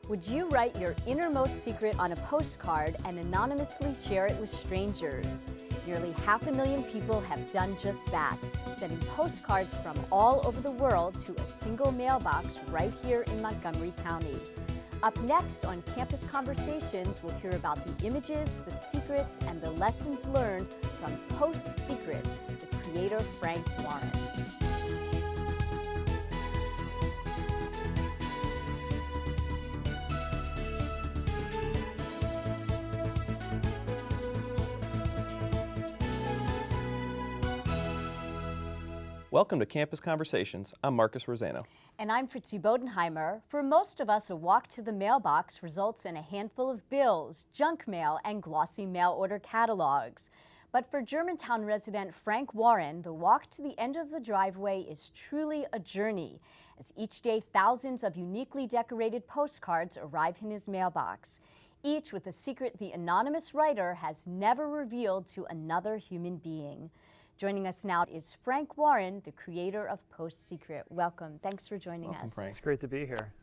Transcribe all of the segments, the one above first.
Would you write your innermost secret on a postcard and anonymously share it with strangers? Nearly 500,000 people have done just that, sending postcards from all over the world to a single mailbox right here in Montgomery County. Up next on Campus Conversations, we'll hear about the images, the secrets, and the lessons learned from PostSecret with creator Frank Warren. Welcome to Campus Conversations. I'm Marcus Rosano. And I'm Fritzi Bodenheimer. For most of us, a walk to the mailbox results in a handful of bills, junk mail, and glossy mail order catalogs. But for Germantown resident Frank Warren, the walk to the end of the driveway is truly a journey, as each day thousands of uniquely decorated postcards arrive in his mailbox, each with a secret the anonymous writer has never revealed to another human being. Joining us now is Frank Warren, the creator of PostSecret. Welcome. Thanks for joining us. Frank. It's great to be here.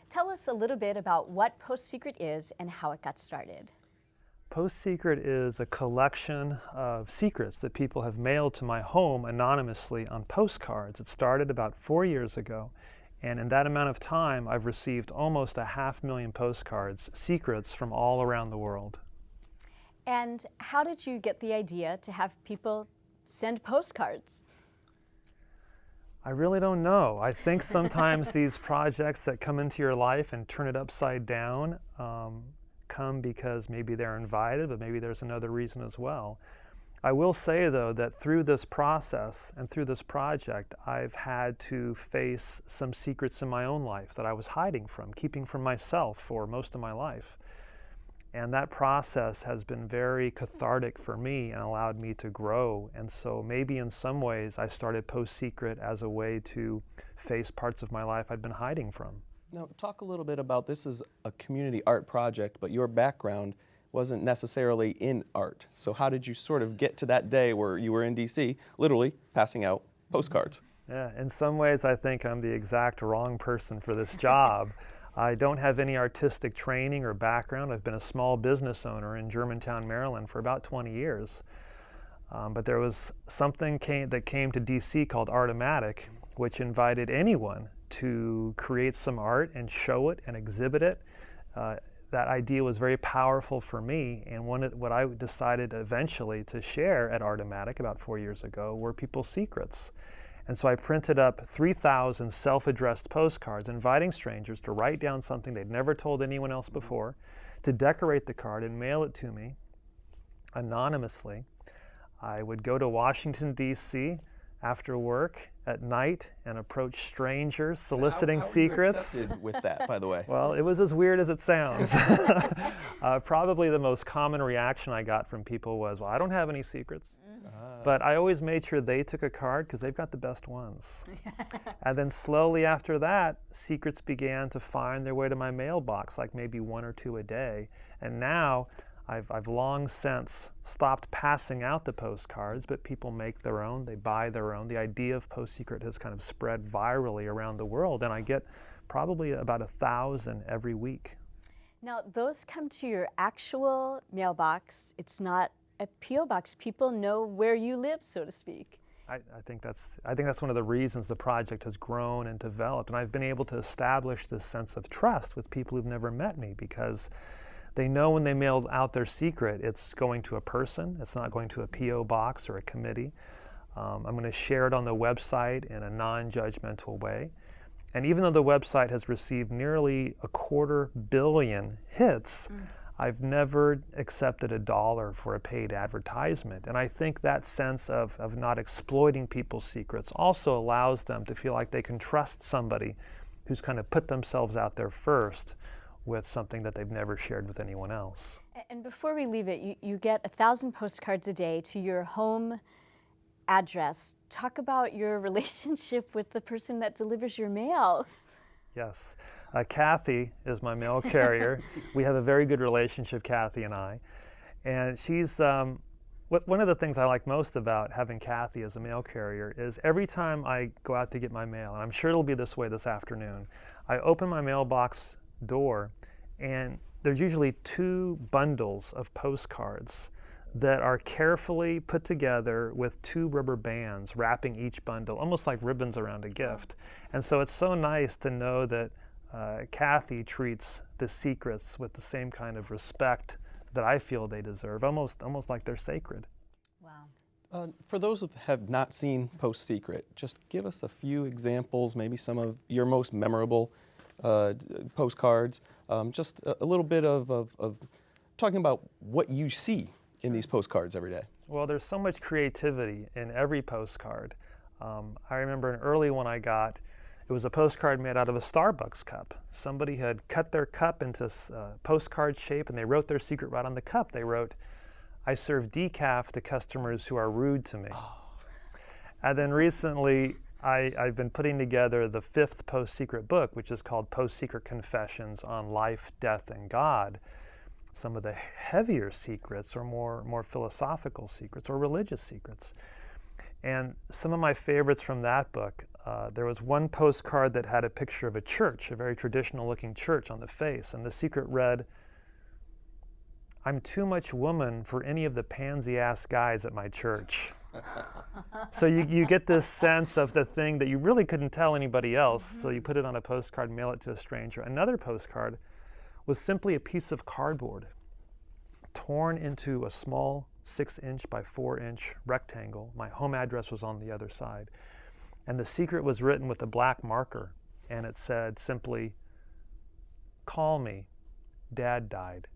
Tell us a little bit about what PostSecret is and how it got started. PostSecret is a collection of secrets that people have mailed to my home anonymously on postcards. It started about 4 years ago, and in that amount of time, I've received almost 500,000 postcards, secrets from all around the world. And how did you get the idea to have people send postcards? I really don't know. I think sometimes these projects that come into your life and turn it upside down come because maybe they're invited, but maybe there's another reason as well. I will say, though, that through this process and through this project, I've had to face some secrets in my own life that I was hiding from, keeping from myself for most of my life. And that process has been very cathartic for me and allowed me to grow. And so maybe in some ways I started PostSecret as a way to face parts of my life I'd been hiding from. Now, talk a little bit about, this is a community art project, but your background wasn't necessarily in art. So how did you sort of get to that day where you were in DC, literally passing out postcards? Yeah, in some ways I think I'm the exact wrong person for this job. I don't have any artistic training or background. I've been a small business owner in Germantown, Maryland for about 20 years. But there was something that came to DC called Artomatic, which invited anyone to create some art and show it and exhibit it. That idea was very powerful for me, and what I decided eventually to share at Artomatic about 4 years ago were people's secrets. And so I printed up 3,000 self-addressed postcards inviting strangers to write down something they'd never told anyone else before, to decorate the card and mail it to me anonymously. I would go to Washington, D.C. after work at night and approach strangers soliciting secrets. How were you accepted with that, by the way? Well, it was as weird as it sounds. Probably the most common reaction I got from people was, well, I don't have any secrets. But I always made sure they took a card because they've got the best ones. And then slowly after that, secrets began to find their way to my mailbox, like maybe 1 or 2 a day. And now I've long since stopped passing out the postcards, but people make their own, they buy their own. The idea of PostSecret has kind of spread virally around the world, and I get probably about 1,000 every week. Now, those come to your actual mailbox. It's not a P.O. box. People know where you live, so to speak. I think that's one of the reasons the project has grown and developed, and I've been able to establish this sense of trust with people who've never met me because they know when they mail out their secret, it's going to a person. It's not going to a P.O. box or a committee. I'm going to share it on the website in a non-judgmental way. And even though the website has received nearly 250 million hits, I've never accepted $1 for a paid advertisement. And I think that sense of not exploiting people's secrets also allows them to feel like they can trust somebody who's kind of put themselves out there first with something that they've never shared with anyone else. And before we leave it, you get 1,000 postcards a day to your home address. Talk about your relationship with the person that delivers your mail. Yes. Kathy is my mail carrier. We have a very good relationship, Kathy and I. And she's, one of the things I like most about having Kathy as a mail carrier is every time I go out to get my mail, and I'm sure it'll be this way this afternoon, I open my mailbox door, and there's usually 2 bundles of postcards that are carefully put together with 2 rubber bands wrapping each bundle, almost like ribbons around a gift. And so it's so nice to know that Kathy treats the secrets with the same kind of respect that I feel they deserve, almost like they're sacred. Wow. For those who have not seen PostSecret, just give us a few examples, maybe some of your most memorable postcards, just a little bit of talking about what you see in these postcards every day. Well, there's so much creativity in every postcard. I remember an early one I got. It was a postcard made out of a Starbucks cup. Somebody had cut their cup into postcard shape, and they wrote their secret right on the cup. They wrote, "I serve decaf to customers who are rude to me." Oh. And then recently, I've been putting together the 5th PostSecret book, which is called PostSecret Confessions on Life, Death, and God. Some of the heavier secrets, or more philosophical secrets, or religious secrets. And some of my favorites from that book, there was one postcard that had a picture of a church, a very traditional looking church on the face, and the secret read, "I'm too much woman for any of the pansy-ass guys at my church." So you get this sense of the thing that you really couldn't tell anybody else, so you put it on a postcard and mail it to a stranger. Another postcard was simply a piece of cardboard torn into a small 6-inch by 4-inch rectangle. My home address was on the other side. And the secret was written with a black marker, and it said simply, "Call me, Dad died."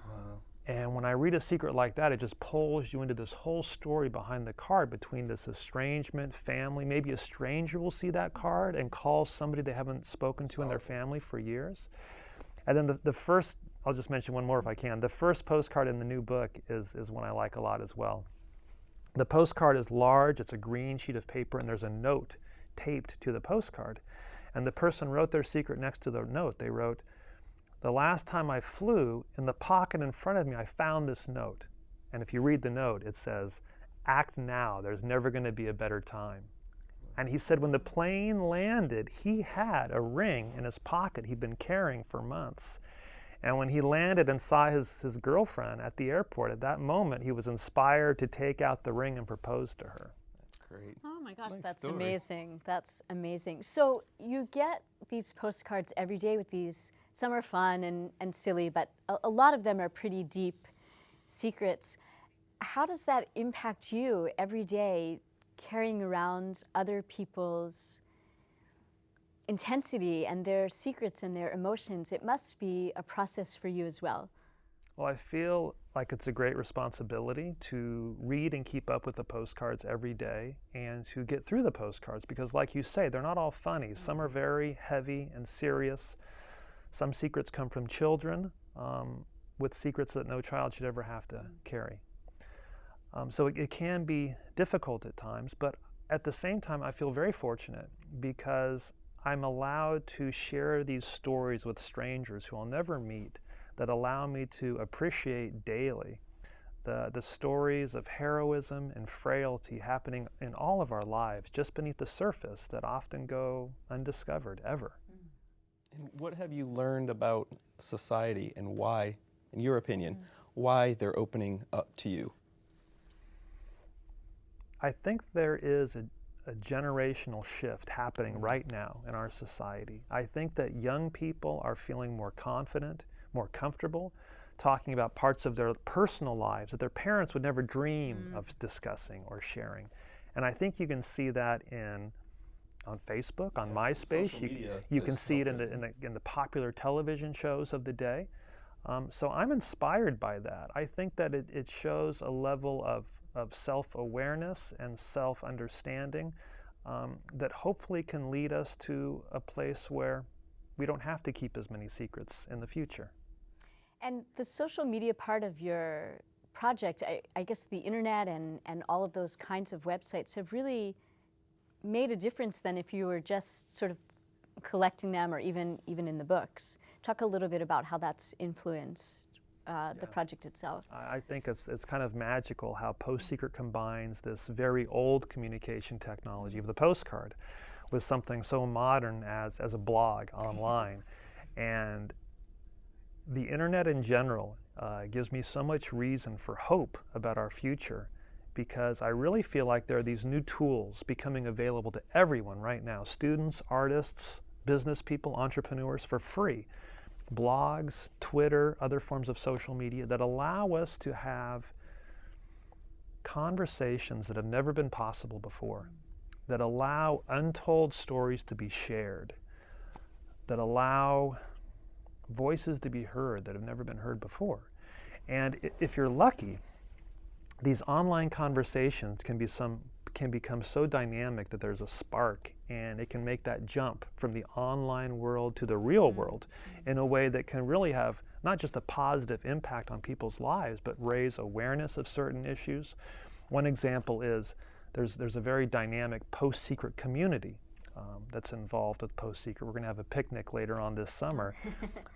Wow. And when I read a secret like that, it just pulls you into this whole story behind the card, between this estrangement, family. Maybe a stranger will see that card and call somebody they haven't spoken to in their family for years. And then the first, I'll just mention one more if I can. The first postcard in the new book is one I like a lot as well. The postcard is large, it's a green sheet of paper, and there's a note taped to the postcard. And the person wrote their secret next to the note. They wrote, "The last time I flew, in the pocket in front of me, I found this note." And if you read the note, it says, "Act now, there's never going to be a better time." And he said when the plane landed, he had a ring in his pocket he'd been carrying for months. And when he landed and saw his girlfriend at the airport, at that moment, he was inspired to take out the ring and propose to her. That's great. Oh my gosh, Nice that's story. amazing. That's amazing. So you get these postcards every day with these, some are fun and silly, but a lot of them are pretty deep secrets. How does that impact you every day, carrying around other people's intensity and their secrets and their emotions? It must be a process for you as well. Well, I feel like it's a great responsibility to read and keep up with the postcards every day and to get through the postcards, because like you say, they're not all funny. Some are very heavy and serious. Some secrets come from children with secrets that no child should ever have to carry. So it can be difficult at times, but at the same time, I feel very fortunate because I'm allowed to share these stories with strangers who I'll never meet, that allow me to appreciate daily the stories of heroism and frailty happening in all of our lives, just beneath the surface, that often go undiscovered ever. And what have you learned about society and why, in your opinion, why they're opening up to you? I think there is a generational shift happening right now in our society. I think that young people are feeling more confident, more comfortable, talking about parts of their personal lives that their parents would never dream of discussing or sharing. And I think you can see that on Facebook, on MySpace. You can see it in the popular television shows of the day. So I'm inspired by that. I think that it shows a level of self-awareness and self-understanding that hopefully can lead us to a place where we don't have to keep as many secrets in the future. And the social media part of your project, I guess the internet and all of those kinds of websites have really made a difference than if you were just sort of collecting them or even in the books. Talk a little bit about how that's influenced the project itself. I think it's kind of magical how PostSecret combines this very old communication technology of the postcard with something so modern as a blog online. And the internet in general gives me so much reason for hope about our future, because I really feel like there are these new tools becoming available to everyone right now, students, artists, business people, entrepreneurs, for free. Blogs, Twitter, other forms of social media that allow us to have conversations that have never been possible before, that allow untold stories to be shared, that allow voices to be heard that have never been heard before. And if you're lucky, these online conversations can become so dynamic that there's a spark, and it can make that jump from the online world to the real world in a way that can really have not just a positive impact on people's lives, but raise awareness of certain issues. One example is there's a very dynamic PostSecret community that's involved with PostSecret. We're going to have a picnic later on this summer.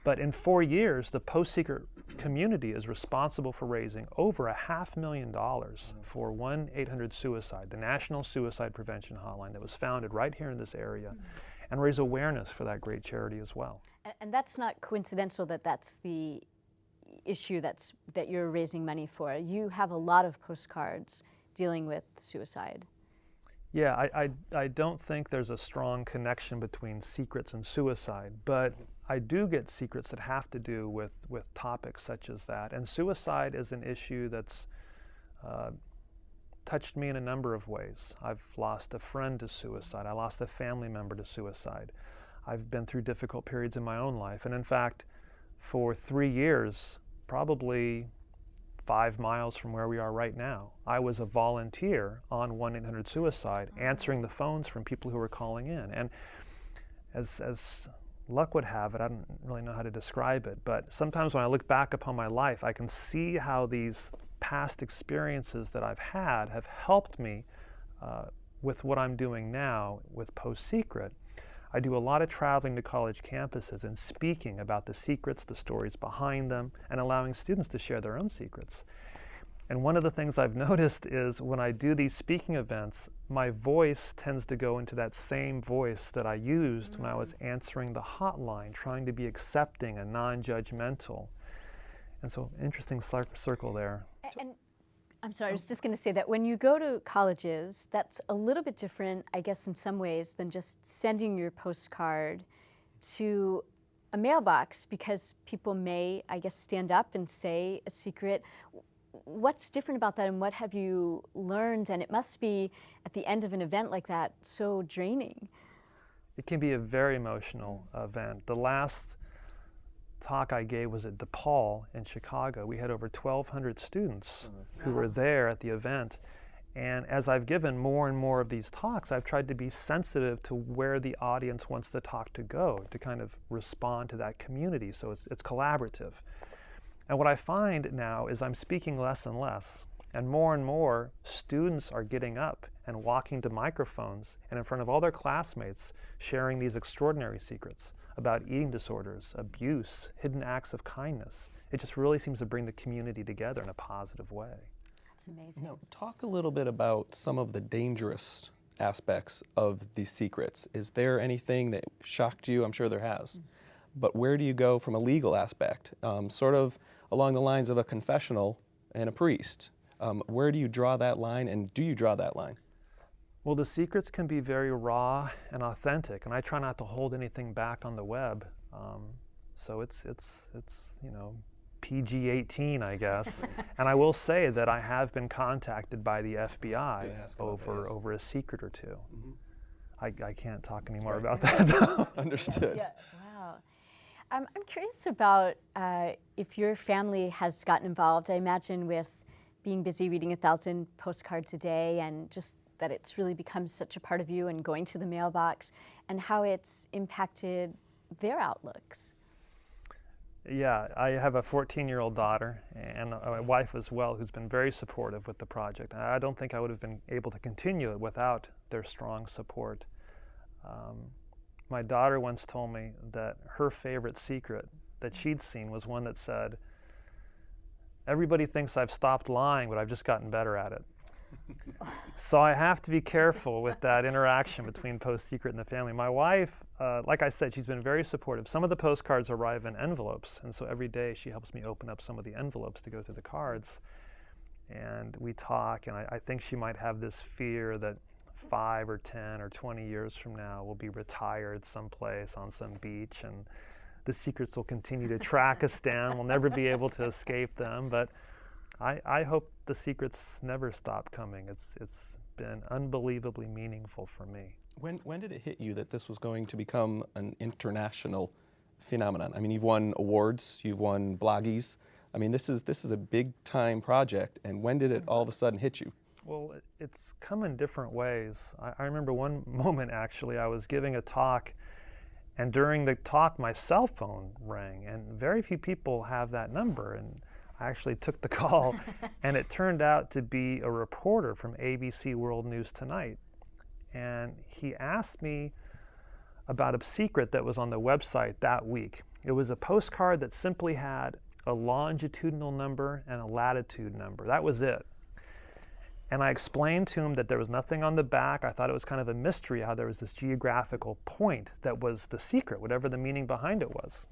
But in 4 years, the PostSecret community is responsible for raising over $500,000 for 1-800-SUICIDE, the National Suicide Prevention Hotline that was founded right here in this area, and raise awareness for that great charity as well. And that's not coincidental that that's the issue that you're raising money for. You have a lot of postcards dealing with suicide. Yeah, I don't think there's a strong connection between secrets and suicide, but I do get secrets that have to do with topics such as that. And suicide is an issue that's touched me in a number of ways. I've lost a friend to suicide. I lost a family member to suicide. I've been through difficult periods in my own life. And in fact, for 3 years, probably 5 miles from where we are right now, I was a volunteer on 1-800-SUICIDE, answering the phones from people who were calling in. And as luck would have it, I don't really know how to describe it, but sometimes when I look back upon my life, I can see how these past experiences that I've had have helped me with what I'm doing now with PostSecret. I do a lot of traveling to college campuses and speaking about the secrets, the stories behind them, and allowing students to share their own secrets. And one of the things I've noticed is when I do these speaking events, my voice tends to go into that same voice that I used when I was answering the hotline, trying to be accepting and non-judgmental. And so, interesting circle there. And I'm sorry, I was just going to say that when you go to colleges, that's a little bit different, I guess, in some ways than just sending your postcard to a mailbox, because people may, I guess, stand up and say a secret. What's different about that, and what have you learned? And it must be, at the end of an event like that, so draining. It can be a very emotional event. The last talk I gave was at DePaul in Chicago. We had over 1,200 students who were there at the event. And as I've given more and more of these talks, I've tried to be sensitive to where the audience wants the talk to go, to kind of respond to that community. So it's collaborative. And what I find now is I'm speaking less and less, and more students are getting up and walking to microphones and in front of all their classmates, sharing these extraordinary secrets about eating disorders, abuse, hidden acts of kindness. It just really seems to bring the community together in a positive way. That's amazing. Now, talk a little bit about some of the dangerous aspects of these secrets. Is there anything that shocked you? I'm sure there has. But where do you go from a legal aspect? Sort of along the lines of a confessional and a priest. Where do you draw that line, and do you draw that line? Well, the secrets can be very raw and authentic, and I try not to hold anything back on the web. So it's PG-18, I guess. And I will say that I have been contacted by the FBI over a secret or two. I can't talk anymore about that, though. Understood. Yeah. Wow. I'm curious about if your family has gotten involved. I imagine with being busy reading 1,000 postcards a day, and just that it's really become such a part of you, and going to the mailbox, and how it's impacted their outlooks. Yeah, I have a 14-year-old daughter and a wife as well who's been very supportive with the project. I don't think I would have been able to continue it without their strong support. My daughter once told me that her favorite secret that she'd seen was one that said, "Everybody thinks I've stopped lying, but I've just gotten better at it." So I have to be careful with that interaction between PostSecret and the family. My wife, like I said, she's been very supportive. Some of the postcards arrive in envelopes, and so every day she helps me open up some of the envelopes to go through the cards. And we talk, and I think she might have this fear that 5 or 10 or 20 years from now we'll be retired someplace on some beach, and the secrets will continue to track us down. We'll never be able to escape them, but I hope the secrets never stop coming. It's been unbelievably meaningful for me. When did it hit you that this was going to become an international phenomenon? I mean, you've won awards, you've won bloggies. I mean, this is a big time project, and when did it all of a sudden hit you? Well, it's come in different ways. I remember one moment, actually, I was giving a talk, and during the talk my cell phone rang, and very few people have that number, and I actually took the call, and it turned out to be a reporter from ABC World News Tonight, and he asked me about a secret that was on the website that week. It was a postcard that simply had a longitudinal number and a latitude number. That was it. And I explained to him that there was nothing on the back. I thought it was kind of a mystery how there was this geographical point that was the secret, whatever the meaning behind it was.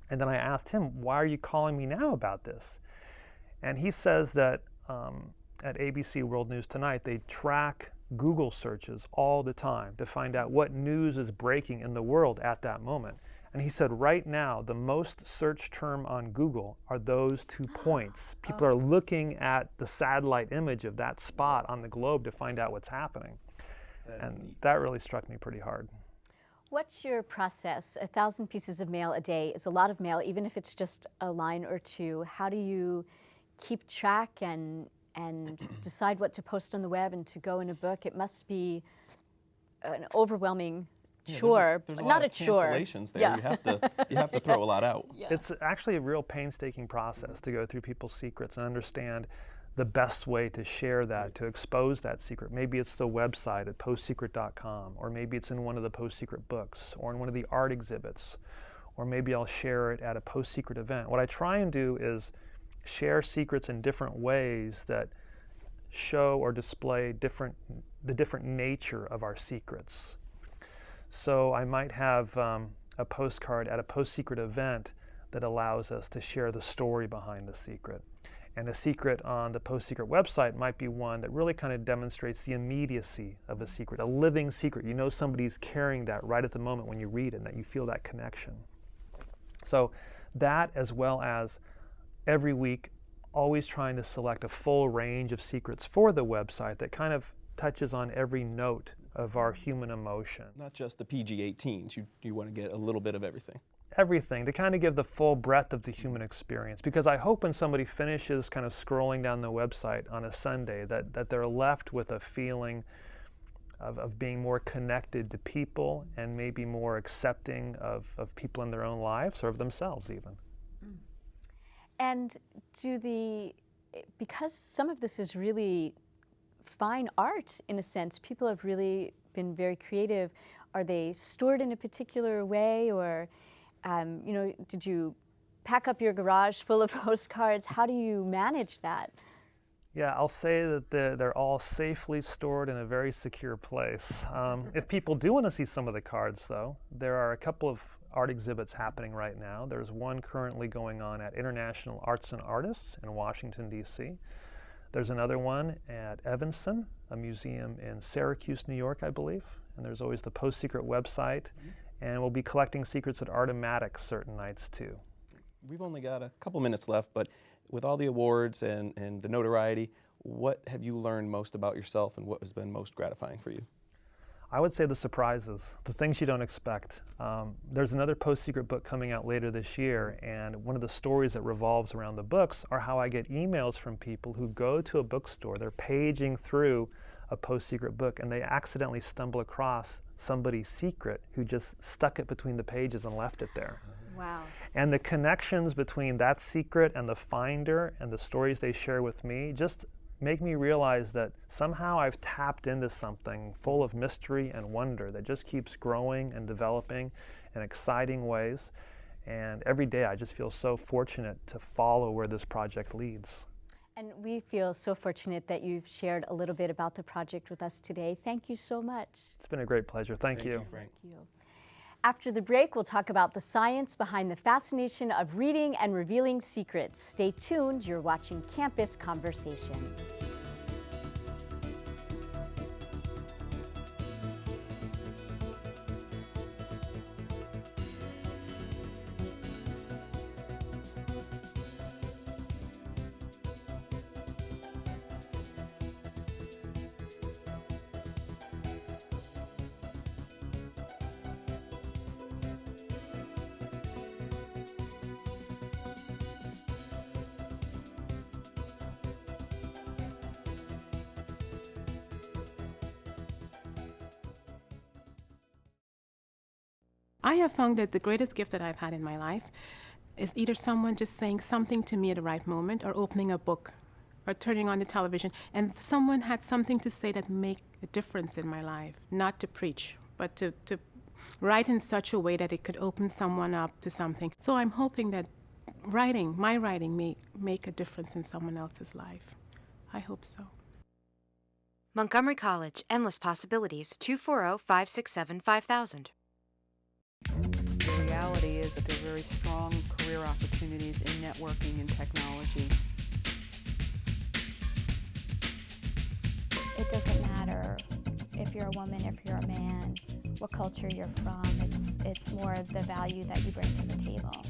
And then I asked him, why are you calling me now about this? And he says that at ABC World News Tonight, they track Google searches all the time to find out what news is breaking in the world at that moment. And he said, right now, the most searched term on Google are those 2 points. People are looking at the satellite image of that spot on the globe to find out what's happening. And that really struck me pretty hard. What's your process? 1,000 pieces of mail a day is a lot of mail, even if it's just a line or two. How do you keep track and decide what to post on the web and to go in a book? It must be an overwhelming chore, there's not a chore. Cancellations there. Yeah. You have to throw a lot out. Yeah. It's actually a real painstaking process to go through people's secrets and understand the best way to share that, to expose that secret. Maybe it's the website at postsecret.com, or maybe it's in one of the PostSecret books, or in one of the art exhibits, or maybe I'll share it at a PostSecret event. What I try and do is share secrets in different ways that show or display the different nature of our secrets. So I might have a postcard at a PostSecret event that allows us to share the story behind the secret. And a secret on the PostSecret website might be one that really kind of demonstrates the immediacy of a secret, a living secret. You know somebody's carrying that right at the moment when you read it, and that you feel that connection. So that, as well as every week, always trying to select a full range of secrets for the website that kind of touches on every note of our human emotion. Not just the PG-18s, you want to get a little bit of everything. Everything, to kind of give the full breadth of the human experience. Because I hope when somebody finishes kind of scrolling down the website on a Sunday that they're left with a feeling of being more connected to people and maybe more accepting of people in their own lives or of themselves even. And because some of this is really fine art in a sense, people have really been very creative. Are they stored in a particular way, or did you pack up your garage full of postcards? How do you manage that? Yeah, I'll say that they're all safely stored in a very secure place. If people do want to see some of the cards, though, there are a couple of art exhibits happening right now. There's one currently going on at International Arts and Artists in Washington, D.C. There's another one at Evanston, a museum in Syracuse, New York, I believe. And there's always the PostSecret website. And we'll be collecting secrets at Artomatic certain nights, too. We've only got a couple minutes left, but with all the awards and the notoriety, what have you learned most about yourself, and what has been most gratifying for you? I would say the surprises, the things you don't expect. There's another PostSecret book coming out later this year, and one of the stories that revolves around the books are how I get emails from people who go to a bookstore, they're paging through a PostSecret book, and they accidentally stumble across somebody's secret who just stuck it between the pages and left it there. Wow. And the connections between that secret and the finder and the stories they share with me just make me realize that somehow I've tapped into something full of mystery and wonder that just keeps growing and developing in exciting ways. And every day I just feel so fortunate to follow where this project leads. And we feel so fortunate that you've shared a little bit about the project with us today. Thank you so much. It's been a great pleasure. Thank you. Frank. Thank you. After the break, we'll talk about the science behind the fascination of reading and revealing secrets. Stay tuned. You're watching Campus Conversations. I have found that the greatest gift that I've had in my life is either someone just saying something to me at the right moment, or opening a book, or turning on the television, and someone had something to say that make a difference in my life. Not to preach, but to write in such a way that it could open someone up to something. So I'm hoping that my writing may make a difference in someone else's life. I hope so. Montgomery College, endless possibilities, 240-567-5000. The reality is that there are very strong career opportunities in networking and technology. It doesn't matter if you're a woman, if you're a man, what culture you're from. It's more of the value that you bring to the table.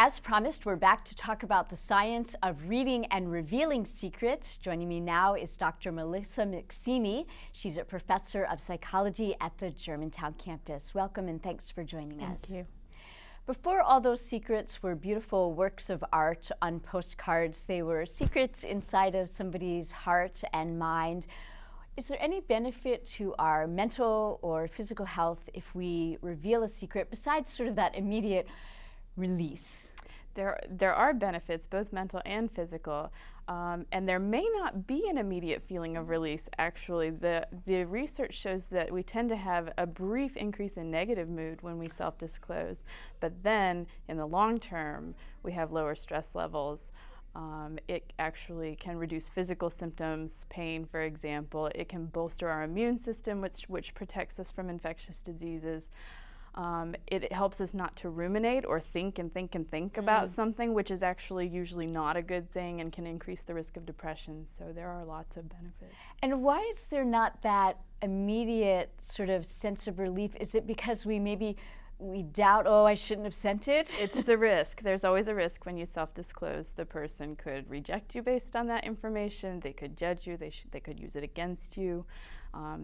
As promised, we're back to talk about the science of reading and revealing secrets. Joining me now is Dr. Melissa McSeany. She's a professor of psychology at the Germantown campus. Welcome and thanks for joining us. Thank you. Before all those secrets were beautiful works of art on postcards, they were secrets inside of somebody's heart and mind. Is there any benefit to our mental or physical health if we reveal a secret besides sort of that immediate release? There are benefits, both mental and physical, and there may not be an immediate feeling of release. Actually, the research shows that we tend to have a brief increase in negative mood when we self-disclose, but then in the long term, we have lower stress levels. It actually can reduce physical symptoms, pain, for example. It can bolster our immune system, which protects us from infectious diseases. It helps us not to ruminate or think about something, which is actually usually not a good thing and can increase the risk of depression. So there are lots of benefits. And why is there not that immediate sort of sense of relief? Is it because we doubt, oh, I shouldn't have sent it? It's the risk. There's always a risk when you self-disclose. The person could reject you based on that information. They could judge you. They could use it against you.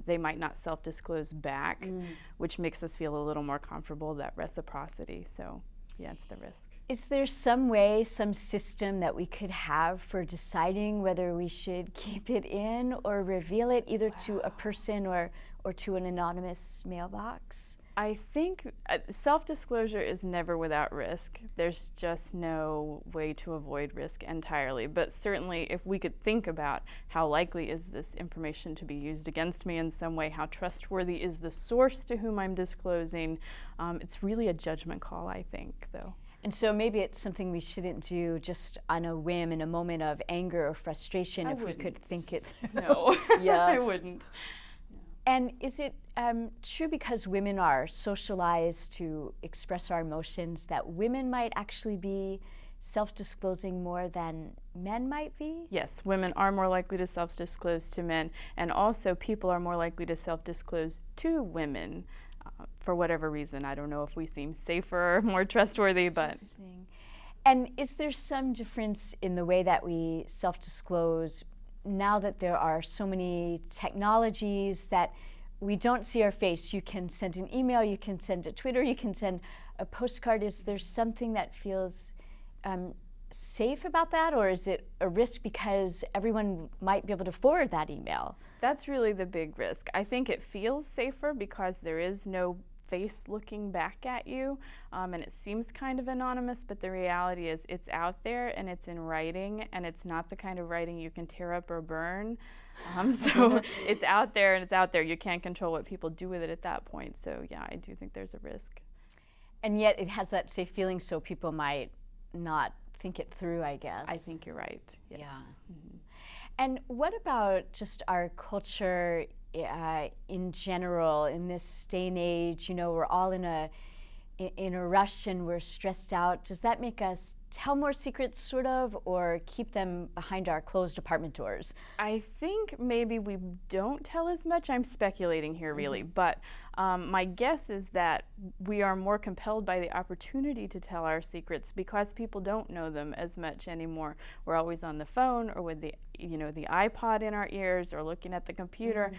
They might not self-disclose back, which makes us feel a little more comfortable, that reciprocity. So, yeah, it's the risk. Is there some way, some system that we could have for deciding whether we should keep it in or reveal it, either to a person or to an anonymous mailbox? I think self-disclosure is never without risk. There's just no way to avoid risk entirely. But certainly if we could think about how likely is this information to be used against me in some way, how trustworthy is the source to whom I'm disclosing, it's really a judgment call, I think, though. And so maybe it's something we shouldn't do just on a whim in a moment of anger or frustration if we could think it through. No, yeah. I wouldn't. And is it true, because women are socialized to express our emotions, that women might actually be self-disclosing more than men might be? Yes, women are more likely to self-disclose to men, and also people are more likely to self-disclose to women for whatever reason. I don't know if we seem safer or more trustworthy, but... And is there some difference in the way that we self-disclose now that there are so many technologies that we don't see our face? You can send an email, you can send a Twitter, you can send a postcard. Is there something that feels safe about that, or is it a risk because everyone might be able to forward that email? That's really the big risk. I think it feels safer because there is no face looking back at you, and it seems kind of anonymous, but the reality is it's out there and it's in writing, and it's not the kind of writing you can tear up or burn. So it's out there and it's out there. You can't control what people do with it at that point. So yeah, I do think there's a risk. And yet it has that safe feeling, so people might not think it through, I guess. I think you're right. Yes. Yeah. Mm-hmm. And what about just our culture in general in this day and age? You know, we're all in a rush and we're stressed out. Does that make us tell more secrets, sort of, or keep them behind our closed apartment doors? I think maybe we don't tell as much. I'm speculating here, really, but my guess is that we are more compelled by the opportunity to tell our secrets because people don't know them as much anymore. We're always on the phone or with the iPod in our ears or looking at the computer.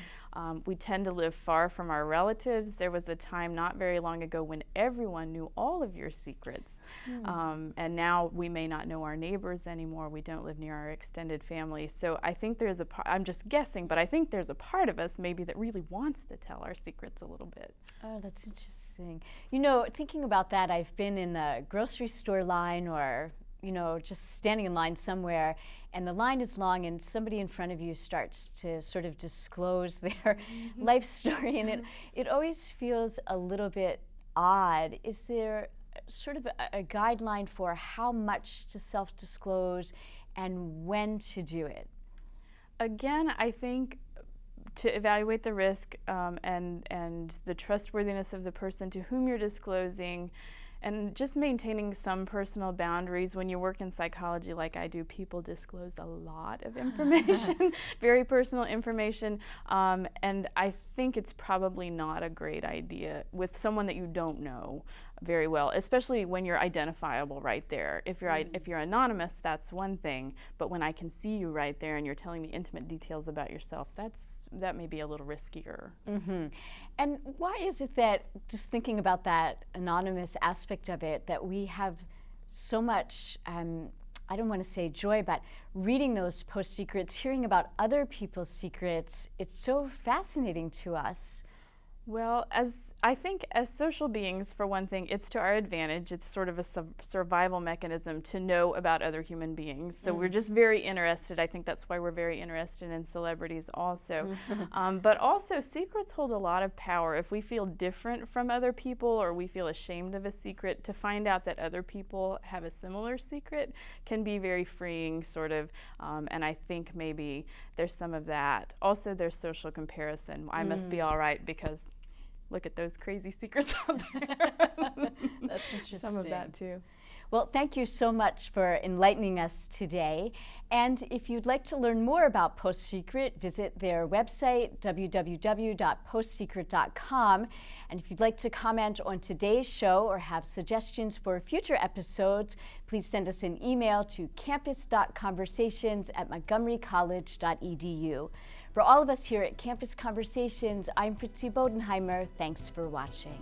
We tend to live far from our relatives. There was a time not very long ago when everyone knew all of your secrets. And now we may not know our neighbors anymore. We don't live near our extended family. So I think there's I'm just guessing, but I think there's a part of us maybe that really wants to tell our secrets a little bit. Oh, that's interesting. You know, thinking about that, I've been in the grocery store line or, you know, just standing in line somewhere, and the line is long and somebody in front of you starts to sort of disclose their life story, and it always feels a little bit odd. Is there sort of a guideline for how much to self-disclose and when to do it? Again, I think to evaluate the risk and the trustworthiness of the person to whom you're disclosing, and just maintaining some personal boundaries. When you work in psychology like I do, people disclose a lot of information, very personal information, and I think it's probably not a great idea with someone that you don't know very well, especially when you're identifiable right there. If you're anonymous, that's one thing, but when I can see you right there and you're telling me intimate details about yourself, that may be a little riskier. And why is it that, just thinking about that anonymous aspect of it, that we have so much, I don't want to say joy, but reading those post-secrets, hearing about other people's secrets, it's so fascinating to us. Well, I think as social beings, for one thing, it's to our advantage. It's sort of a survival mechanism to know about other human beings. So we're just very interested. I think that's why we're very interested in celebrities also. But also, secrets hold a lot of power. If we feel different from other people or we feel ashamed of a secret, to find out that other people have a similar secret can be very freeing, sort of. And I think maybe there's some of that. Also, there's social comparison. I must be all right because look at those crazy secrets out there. That's interesting. Some of that too. Well, thank you so much for enlightening us today. And if you'd like to learn more about PostSecret, visit their website, www.postsecret.com. And if you'd like to comment on today's show or have suggestions for future episodes, please send us an email to campus.conversations@montgomerycollege.edu. For all of us here at Campus Conversations, I'm Fritzi Bodenheimer. Thanks for watching.